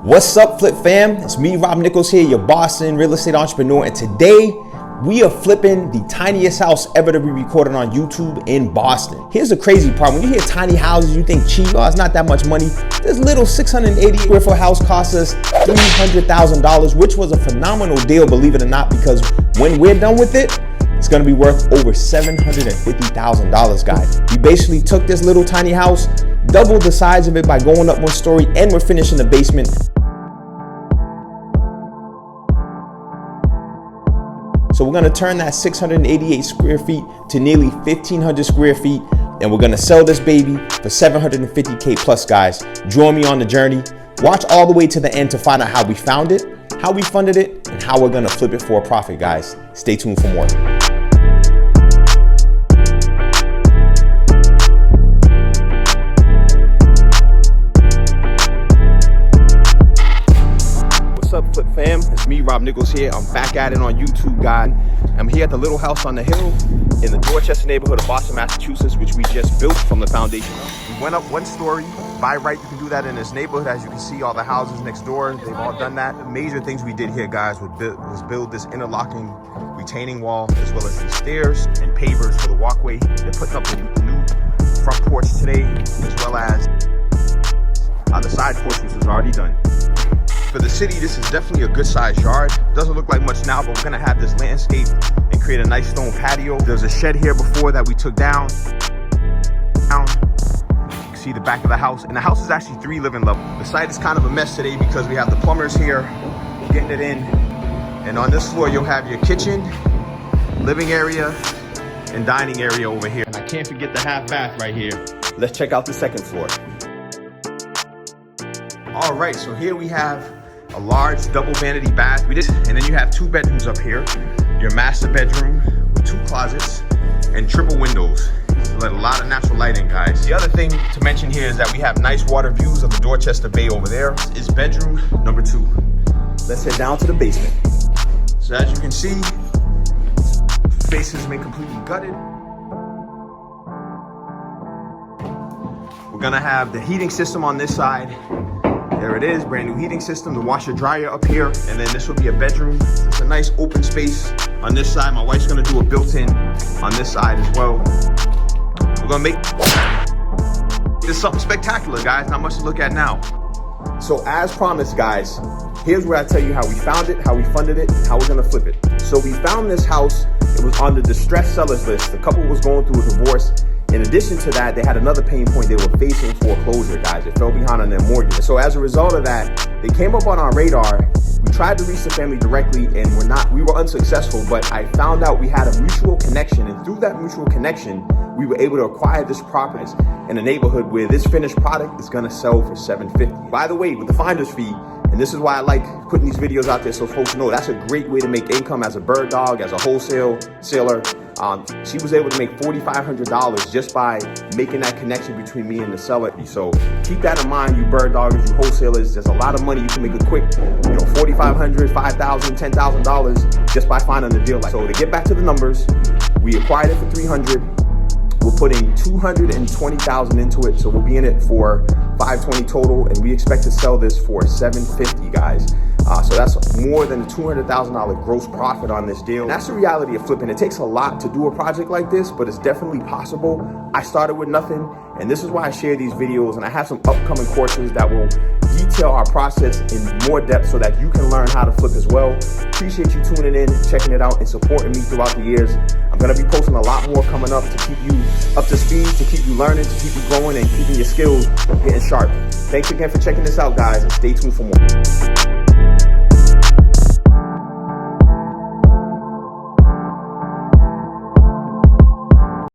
What's up, Flip fam? It's me, Rob Nichols here, your Boston real estate entrepreneur, and today we are flipping the tiniest house ever to be recorded on YouTube in Boston. Here's the crazy part. When you hear tiny houses, you think cheap. Oh, it's not that much money. This little 680 square foot house cost us $300,000, which was a phenomenal deal, believe it or not, because when we're done with it, it's gonna be worth over $750,000, guys. We basically took this little tiny house, doubled the size of it by going up one story, and we're finishing the basement. So we're gonna turn that 688 square feet to nearly 1,500 square feet, and we're gonna sell this baby for $750K plus, guys. Join me on the journey. Watch all the way to the end to find out how we found it, how we funded it, and how we're gonna flip it for a profit, guys. Stay tuned for more. What's up, Flip fam? It's me, Rob Nichols here. I'm back at it on YouTube, guys. I'm here at the little house on the hill in the Dorchester neighborhood of Boston, Massachusetts, which we just built from the foundation. We went up one story. By right, you can do that in this neighborhood. As you can see, all the houses next door, they've all done that. The major things we did here, guys, was build this interlocking retaining wall, as well as these stairs and pavers for the walkway. They're putting up a new front porch today, as well as the side porch, which was already done. For the city, this is definitely a good sized yard. Doesn't look like much now, but we're gonna have this landscape and create a nice stone patio. There's a shed here before that we took down. You can see the back of the house, and the house is actually 3 living levels. The site is kind of a mess today because we have the plumbers here getting it in. And on this floor, you'll have your kitchen, living area, and dining area over here. And I can't forget the half bath right here. Let's check out the second floor. All right, so here we have a large double vanity bath. And then you have 2 bedrooms up here. Your master bedroom with 2 closets and triple windows. So let a lot of natural light in, guys. The other thing to mention here is that we have nice water views of the Dorchester Bay over there. This is bedroom number 2. Let's head down to the basement. So as you can see, space has been completely gutted. We're gonna have the heating system on this side. There it is, brand new heating system, the washer dryer up here, and then this will be a bedroom. It's a nice open space on this side. My wife's gonna do a built-in on this side as well. We're gonna make this something spectacular, guys. Not much to look at now. So as promised, guys, here's where I tell you how we found it, how we funded it, and how we're gonna flip it. So we found this house. It was on the distressed sellers list. The couple was going through a divorce. In addition to that, they had another pain point. They were facing foreclosure, guys. They fell behind on their mortgage. So as a result of that, they came up on our radar. We tried to reach the family directly, and we were unsuccessful, but I found out we had a mutual connection, and through that mutual connection, we were able to acquire this property in a neighborhood where this finished product is gonna sell for $750. By the way, with the finder's fee, and this is why I like putting these videos out there so folks know, that's a great way to make income as a bird dog, as a wholesale seller. She was able to make $4,500 just by making that connection between me and the seller. So keep that in mind, you bird doggers, you wholesalers. There's a lot of money you can make a quick, $4,500, $5,000, $10,000 just by finding a deal. So to get back to the numbers, we acquired it for $300. We're putting $220,000 into it, so we'll be in it for $520 total, and we expect to sell this for $750, guys. So that's more than a $200,000 gross profit on this deal. And that's the reality of flipping. It takes a lot to do a project like this, but it's definitely possible. I started with nothing, and this is why I share these videos, and I have some upcoming courses that will detail our process in more depth so that you can learn how to flip as well. Appreciate you tuning in, checking it out, and supporting me throughout the years. I'm gonna be posting a lot more coming up to keep you up to speed, to keep you learning, to keep you growing, and keeping your skills getting sharp. Thanks again for checking this out, guys, and stay tuned for more.